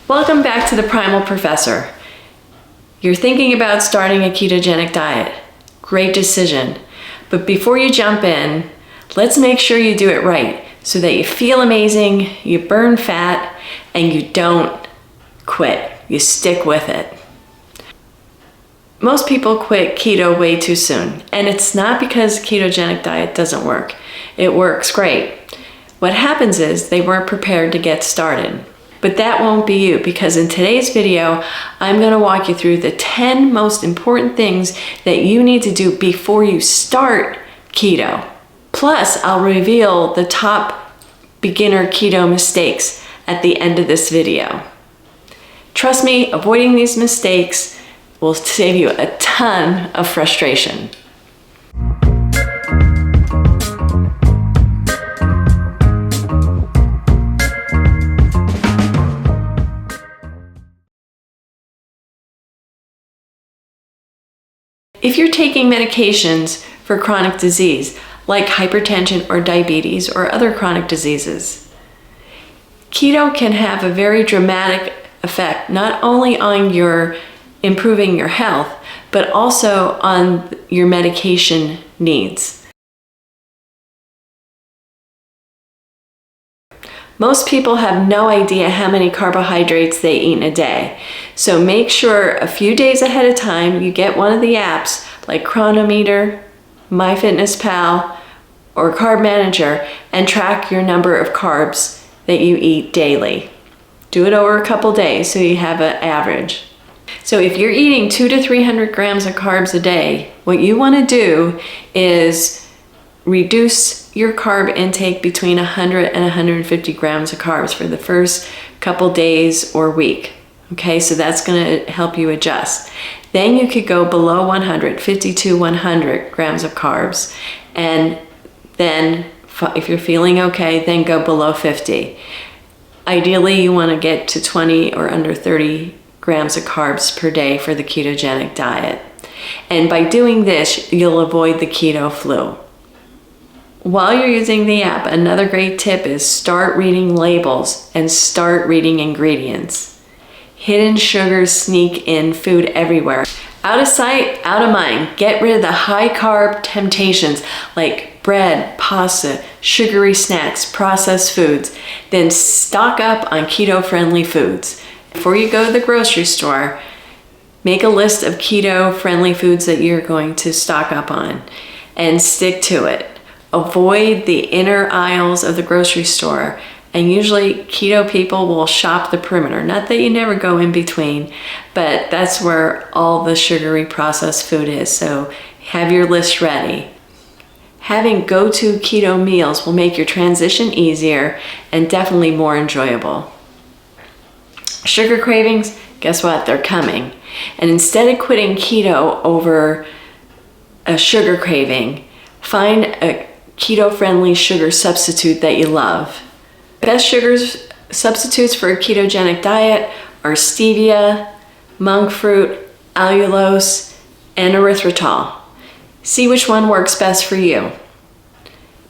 Welcome back to the Primal Professor. You're thinking about starting a ketogenic diet. Great decision. But before you jump in, let's make sure you do it right so that you feel amazing, you burn fat, and you don't quit. You stick with it. Most people quit keto way too soon, and it's not because ketogenic diet doesn't work. It works great. What happens is they weren't prepared to get started. But that won't be you, because in today's video, I'm going to walk you through the 10 most important things that you need to do before you start keto. Plus, I'll reveal the top beginner keto mistakes at the end of this video. Trust me, avoiding these mistakes will save you a ton of frustration. If you're taking medications for chronic disease, like hypertension or diabetes or other chronic diseases, keto can have a very dramatic effect, not only on your improving your health, but also on your medication needs. Most people have no idea how many carbohydrates they eat in a day. So make sure a few days ahead of time you get one of the apps like Chronometer, MyFitnessPal, or Carb Manager and track your number of carbs that you eat daily. Do it over a couple days so you have an average. So if you're eating 200 to 300 grams of carbs a day, what you want to do is reduce your carb intake between 100 and 150 grams of carbs for the first couple days or week. Okay, so that's going to help you adjust. Then you could go below 100, 50 to 100 grams of carbs. And then if you're feeling okay, then go below 50. Ideally, you want to get to 20 or under 30 grams of carbs per day for the ketogenic diet. And by doing this, you'll avoid the keto flu. While you're using the app, another great tip is start reading labels and start reading ingredients. Hidden sugars sneak in food everywhere. Out of sight, out of mind. Get rid of the high carb temptations like bread, pasta, sugary snacks, processed foods. Then stock up on keto-friendly foods. Before you go to the grocery store, make a list of keto-friendly foods that you're going to stock up on and stick to it. Avoid the inner aisles of the grocery store, and usually keto people will shop the perimeter. Not that you never go in between, but that's where all the sugary processed food is, so have your list ready. Having go-to keto meals will make your transition easier and definitely more enjoyable. Sugar cravings, guess what? They're coming. And instead of quitting keto over a sugar craving, find a keto-friendly sugar substitute that you love. Best sugar substitutes for a ketogenic diet are stevia, monk fruit, allulose, and erythritol. See which one works best for you.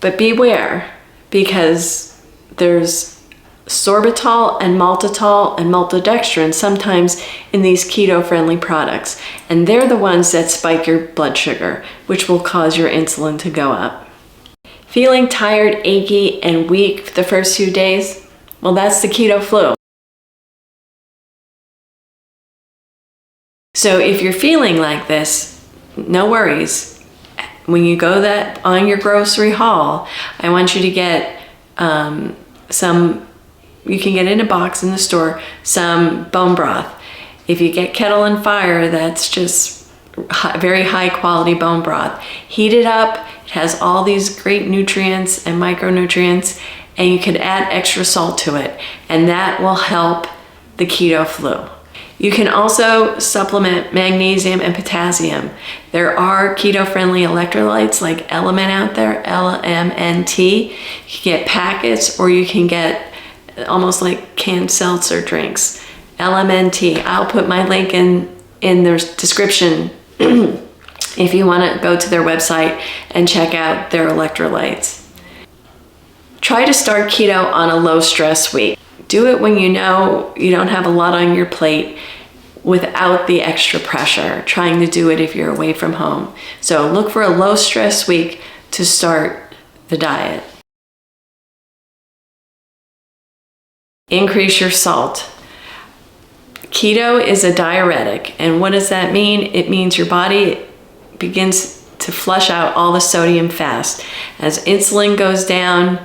But beware, because there's sorbitol and maltitol and maltodextrin sometimes in these keto-friendly products, and they're the ones that spike your blood sugar, which will cause your insulin to go up. Feeling tired, achy, and weak the first few days? Well, that's the keto flu. So if you're feeling like this, no worries. When you go that on your grocery haul, I want you to get you can get in a box in the store, some bone broth. If you get Kettle and Fire, that's just very high quality bone broth. Heat it up. It has all these great nutrients and micronutrients, and you can add extra salt to it, and that will help the keto flu. You can also supplement magnesium and potassium. There are keto-friendly electrolytes like Element out there, LMNT. You can get packets, or you can get almost like canned seltzer drinks. LMNT. I'll put my link in the description if you want to go to their website and check out their electrolytes. Try to start keto on a low stress week. Do it when you know you don't have a lot on your plate without the extra pressure, trying to do it if you're away from home. So look for a low stress week to start the diet. Increase your salt. Keto is a diuretic, and what does that mean? It means your body begins to flush out all the sodium fast. As insulin goes down,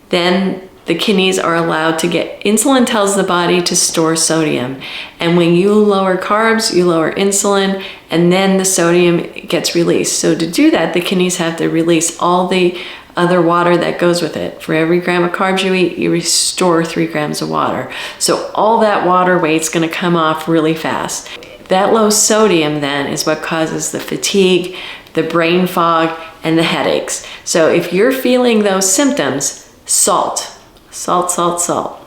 then the kidneys are allowed to get, insulin tells the body to store sodium. And when you lower carbs, you lower insulin, and then the sodium gets released. So to do that, the kidneys have to release all the other water that goes with it. For every gram of carbs you eat, you restore 3 grams of water. So all that water weight's gonna come off really fast. That low sodium then is what causes the fatigue, the brain fog, and the headaches. So if you're feeling those symptoms, salt. Salt, salt, salt.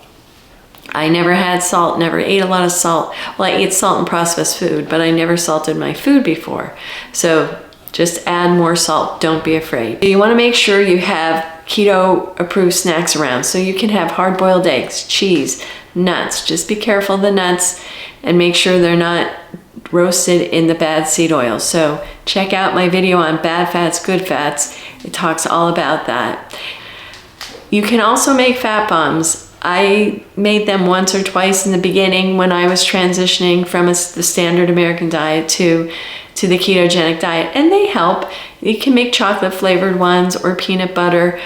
I never had salt, never ate a lot of salt. Well, I ate salt in processed food, but I never salted my food before. So just add more salt, don't be afraid. You wanna make sure you have keto approved snacks around. So you can have hard-boiled eggs, cheese, nuts. Just be careful of the nuts and make sure they're not roasted in the bad seed oil. So check out my video on bad fats, good fats. It talks all about that. You can also make fat bombs. I made them once or twice in the beginning when I was transitioning from the standard American diet to the ketogenic diet, and they help. You can make chocolate flavored ones or peanut butter.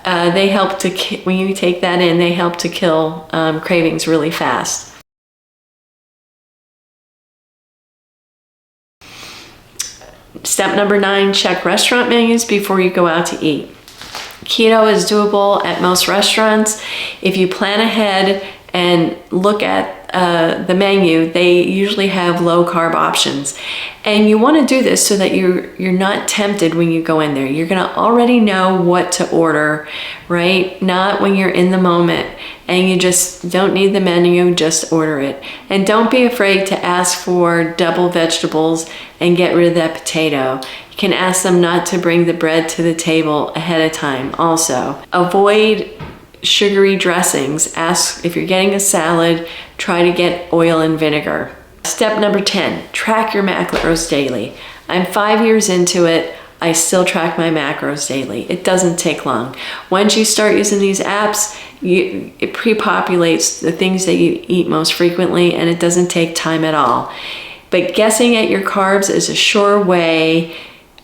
They help to, when you take that in, they help to kill cravings really fast. Step number 9, check restaurant menus before you go out to eat. Keto is doable at most restaurants. If you plan ahead and look at the menu, they usually have low carb options. And you want to do this so that you're not tempted when you go in there. You're going to already know what to order, right? Not when you're in the moment and you just don't need the menu, just order it. And don't be afraid to ask for double vegetables and get rid of that potato. You can ask them not to bring the bread to the table ahead of time also. Avoid sugary dressings. Ask if you're getting a salad, try to get oil and vinegar. Step number 10, track your macros daily. I'm 5 years into it. I still track my macros daily. It doesn't take long. Once you start using these apps, it pre-populates the things that you eat most frequently, and it doesn't take time at all. But guessing at your carbs is a sure way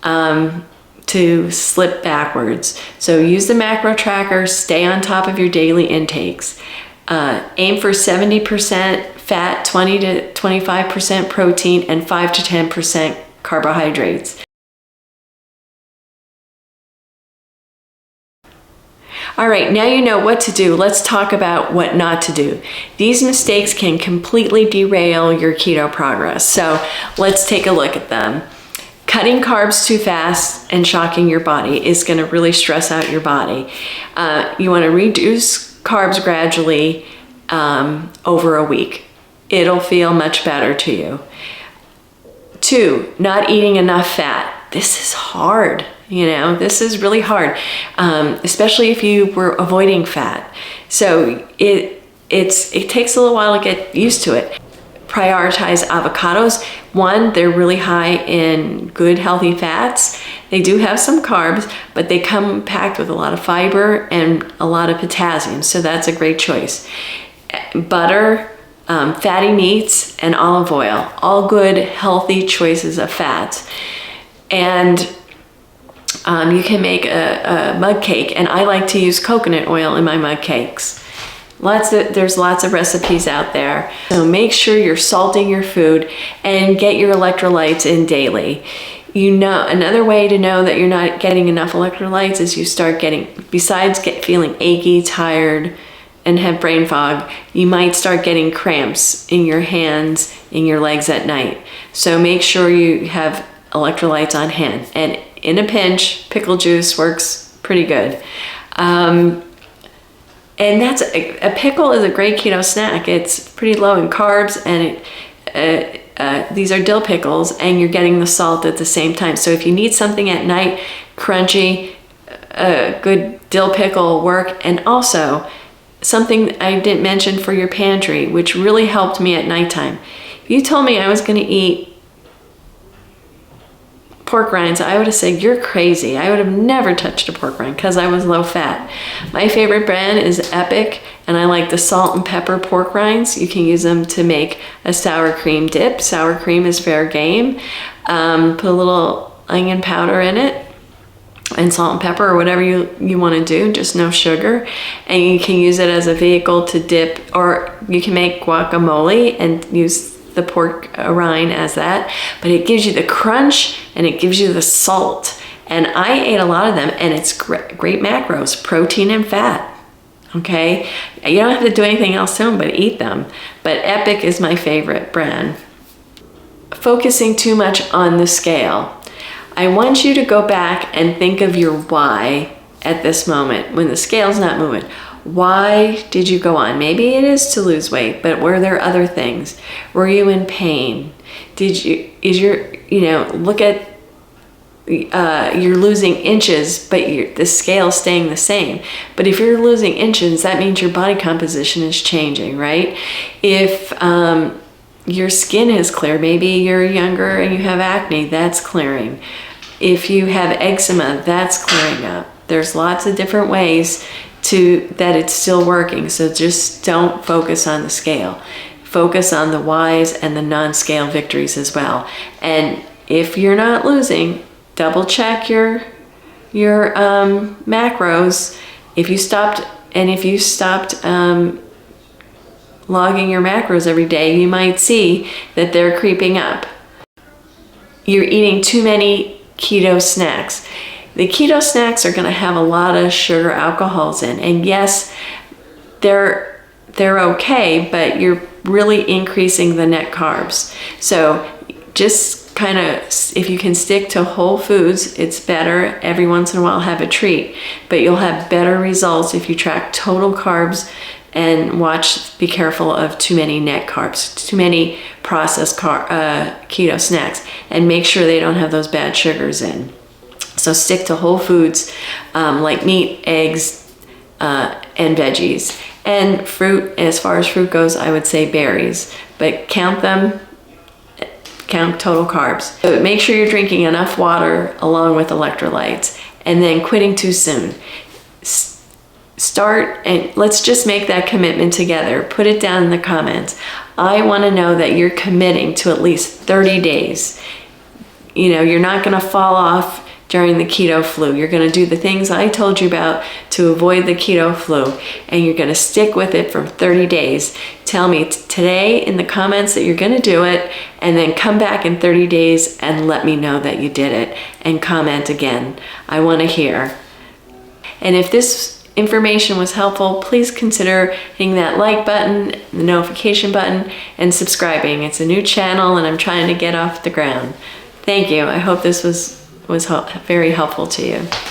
to slip backwards. So use the macro tracker, stay on top of your daily intakes. Aim for 70% fat, 20 to 25% protein, and 5 to 10% carbohydrates. All right, now you know what to do. Let's talk about what not to do. These mistakes can completely derail your keto progress. So let's take a look at them. Cutting carbs too fast and shocking your body is going to really stress out your body. You want to reduce carbs gradually over a week. It'll feel much better to you. 2, not eating enough fat. This is hard. You know, this is really hard, especially if you were avoiding fat. So it takes a little while to get used to it. Prioritize avocados. 1, they're really high in good healthy fats. They do have some carbs, but they come packed with a lot of fiber and a lot of potassium, so that's a great choice. Butter, fatty meats, and olive oil, all good healthy choices of fats. And you can make a mug cake, and I like to use coconut oil in my mug cakes. There's lots of recipes out there. So make sure you're salting your food and get your electrolytes in daily. You know, another way to know that you're not getting enough electrolytes is you start getting, besides feeling achy, tired, and have brain fog, you might start getting cramps in your hands, in your legs at night. So make sure you have electrolytes on hand. And in a pinch, pickle juice works pretty good. And that's a pickle is a great keto snack. It's pretty low in carbs, and these are dill pickles, and you're getting the salt at the same time. So if you need something at night, crunchy, good dill pickle will work. And also, something I didn't mention for your pantry, which really helped me at nighttime. If you told me I was going to eat pork rinds, I would have said, you're crazy. I would have never touched a pork rind because I was low fat. My favorite brand is Epic, and I like the salt and pepper pork rinds. You can use them to make a sour cream dip. Sour cream is fair game. Put a little onion powder in it and salt and pepper or whatever you want to do, just no sugar. And you can use it as a vehicle to dip, or you can make guacamole and use the pork rind as that, but it gives you the crunch and it gives you the salt. And I ate a lot of them, and it's great macros, protein and fat. Okay, you don't have to do anything else to them but eat them. But Epic is my favorite brand. Focusing too much on the scale. I want you to go back and think of your why at this moment when the scale's not moving. Why did you go on? Maybe it is to lose weight, but were there other things? Were you in pain? Look at, you're losing inches, but the scale's staying the same. But if you're losing inches, that means your body composition is changing, right? If your skin is clear, maybe you're younger and you have acne, that's clearing. If you have eczema, that's clearing up. There's lots of different ways that it's still working. So just don't focus on the scale. Focus on the whys and the non-scale victories as well. And if you're not losing, double check your macros. If you stopped logging your macros every day, you might see that they're creeping up. You're eating too many keto snacks. The keto snacks are going to have a lot of sugar alcohols in, and yes, they're okay, but you're really increasing the net carbs. So just kind of, if you can stick to whole foods, it's better. Every once in a while have a treat, but you'll have better results if you track total carbs and be careful of too many net carbs, too many processed keto snacks, and make sure they don't have those bad sugars in. So stick to whole foods like meat, eggs, and veggies. And fruit, as far as fruit goes, I would say berries, but count total carbs. So make sure you're drinking enough water along with electrolytes, and then quitting too soon. Start, and let's just make that commitment together. Put it down in the comments. I want to know that you're committing to at least 30 days. You're not going to fall off during the keto flu. You're going to do the things I told you about to avoid the keto flu, and you're going to stick with it for 30 days. Tell me today in the comments that you're going to do it, and then come back in 30 days and let me know that you did it, and comment again. I want to hear. And if this information was helpful, please consider hitting that like button, the notification button, and subscribing. It's a new channel and I'm trying to get off the ground. Thank you. I hope this was very helpful to you.